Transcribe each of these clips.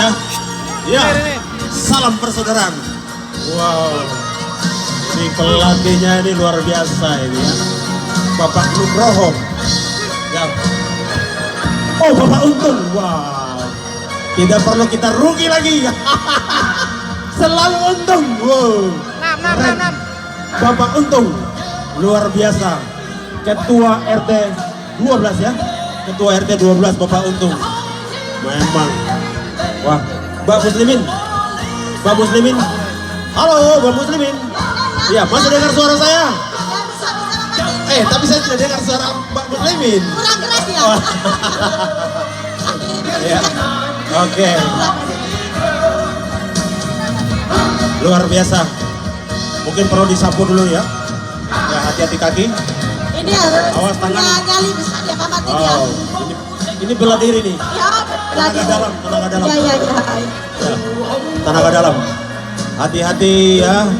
ya. Ya, salam persaudaraan. Wow, ini pelatihnya ini luar biasa ini ya. Bapak Nugroho. Ya. Oh, Bapak Untung. Wow, tidak perlu kita rugi lagi. Selalu untung. Wow. Keren. Bapak Untung, luar biasa. Ketua RT 12 ya. Ketua RT 12 Bapak Untung. Memang. Wah, Mbak Muslimin. Mbak Muslimin. Halo, Mbak Muslimin. Iya, masih dengar suara saya? Tapi saya tidak dengar suara Mbak Muslimin. Kurang keras ya? Ya. Oke. Luar biasa. Mungkin perlu disapu dulu ya. Ya, hati-hati kaki. Ini harus awas tangan. nyali besar ya Pak Martin ya. Oh, ini bela diri nih. Ya, Tenaga dalam, tenaga dalam. Ya. Ya, tenaga dalam. Hati-hati ya.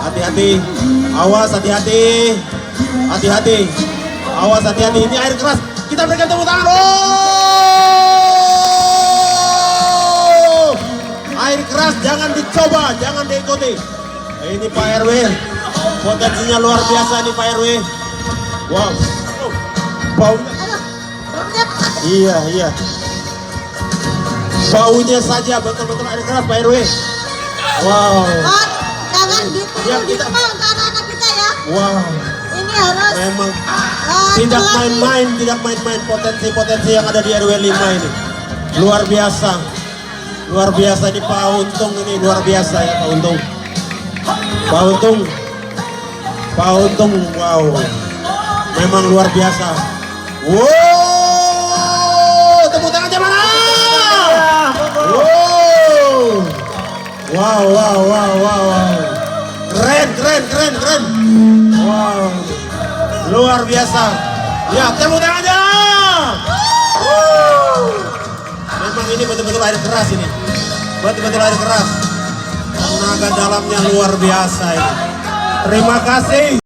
Hati-hati. Awas, hati-hati. Hati-hati. Awas, hati-hati. Ini air keras. Kita berikan tepuk tangan. Oh! Air keras jangan dicoba, jangan diikuti. Ini Pak RW. Potensinya luar biasa nih Pak RW. Wow. Baunya. Iya. Baunya saja betul-betul air keras Pak RW. Wow. Jangan ditiru Ya, di rumah untuk anak-anak kita ya. Wow. Ini harus Memang tidak main-main, potensi-potensi yang ada di RW 5 ini. Luar biasa. Luar biasa ini Pak Untung ini luar biasa ya Pak Untung. Pak Untung. Pak Untung, wow. Memang luar biasa. Wow, tepuk tangannya mana? Wow. Keren. Wow. Luar biasa. Ya, tepuk tangannya. Memang ini betul-betul air keras ini. Betul-betul air keras. Tenaga dalamnya luar biasa ini. Terima kasih.